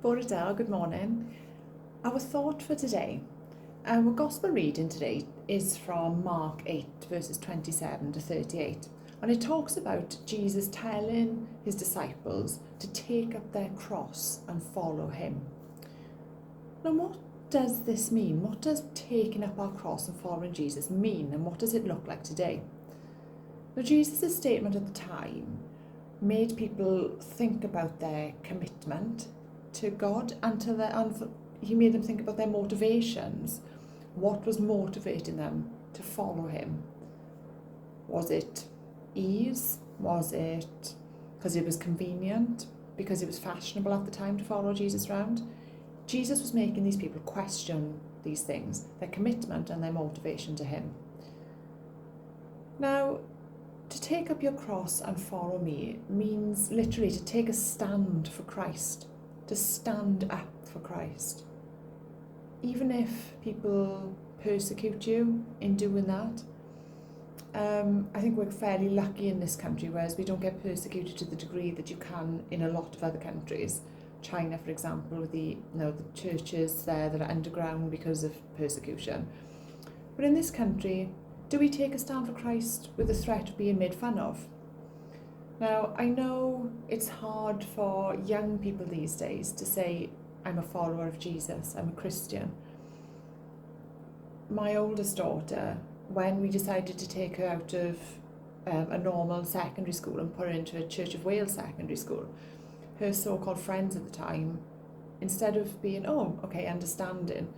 Bore da, good morning. Our thought for today, our gospel reading today is from Mark 8 verses 27 to 38, and it talks about Jesus telling his disciples to take up their cross and follow him. Now, what does this mean? What does taking up our cross and following Jesus mean, and what does it look like today? Now, Jesus' statement at the time made people think about their commitment to God and he made them think about their motivations. What was motivating them to follow him? Was it ease? Was it because it was convenient? Because it was fashionable at the time to follow Jesus around? Jesus was making these people question these things, their commitment and their motivation to him. Now, to take up your cross and follow me means literally to take a stand for Christ, to stand up for Christ. Even if people persecute you in doing that, I think we're fairly lucky in this country, whereas we don't get persecuted to the degree that you can in a lot of other countries. China, for example, with the churches there that are underground because of persecution. But in this country, do we take a stand for Christ with the threat of being made fun of? Now, I know it's hard for young people these days to say, I'm a follower of Jesus, I'm a Christian. My oldest daughter, when we decided to take her out of a normal secondary school and put her into a Church of Wales secondary school, her so-called friends at the time, instead of being, oh, okay, understanding,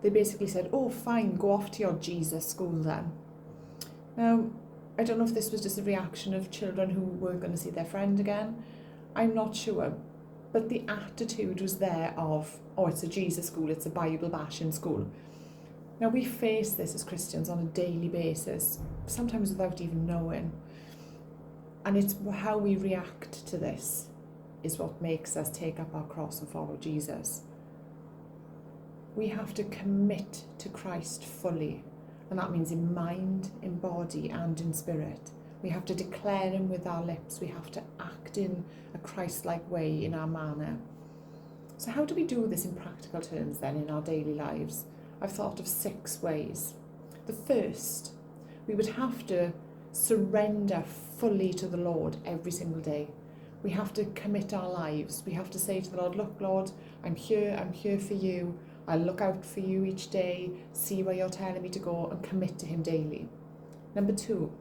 they basically said, oh, fine, go off to your Jesus school then. Now, I don't know if this was just a reaction of children who weren't going to see their friend again. I'm not sure. But the attitude was there of, oh, it's a Jesus school, it's a Bible bashing school. Now, we face this as Christians on a daily basis, sometimes without even knowing. And it's how we react to this is what makes us take up our cross and follow Jesus. We have to commit to Christ fully. And that means in mind, in body, and in spirit. We have to declare him with our lips. We have to act in a Christ-like way in our manner. So how do we do this in practical terms then in our daily lives? I've thought of 6 ways. The first, we would have to surrender fully to the Lord every single day. We have to commit our lives. We have to say to the Lord, look, Lord, I'm here for you. I'll look out for you each day, see where you're telling me to go, and commit to him daily. Number 2,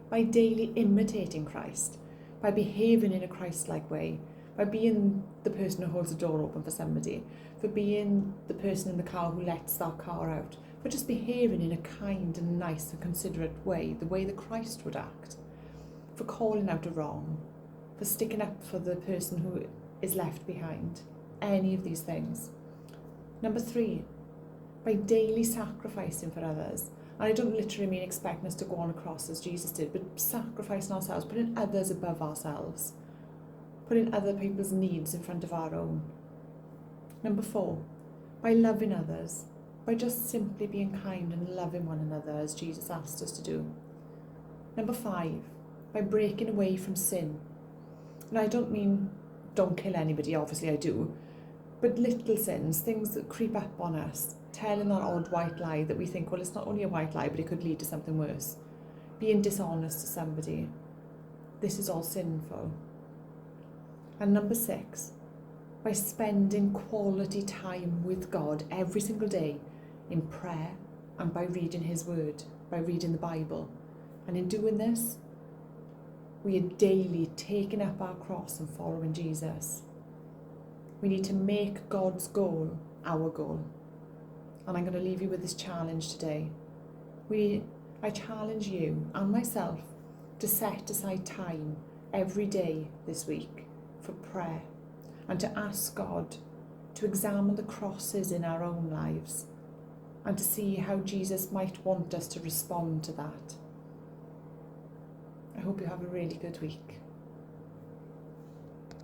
by daily imitating Christ, by behaving in a Christ-like way, by being the person who holds the door open for somebody, for being the person in the car who lets that car out, for just behaving in a kind and nice and considerate way, the way that Christ would act, for calling out a wrong, for sticking up for the person who is left behind, any of these things. Number 3, by daily sacrificing for others. And I don't literally mean expecting us to go on a cross as Jesus did, but sacrificing ourselves, putting others above ourselves, putting other people's needs in front of our own. Number 4, by loving others, by just simply being kind and loving one another as Jesus asked us to do. Number 5, by breaking away from sin. And I don't mean don't kill anybody, obviously I do, but little sins, things that creep up on us, telling that odd white lie that we think, well, it's not only a white lie, but it could lead to something worse. Being dishonest to somebody. This is all sinful. And number 6, by spending quality time with God every single day in prayer and by reading his word, by reading the Bible. And in doing this, we are daily taking up our cross and following Jesus. We need to make God's goal our goal. And I'm going to leave you with this challenge today. I challenge you and myself to set aside time every day this week for prayer and to ask God to examine the crosses in our own lives and to see how Jesus might want us to respond to that. I hope you have a really good week.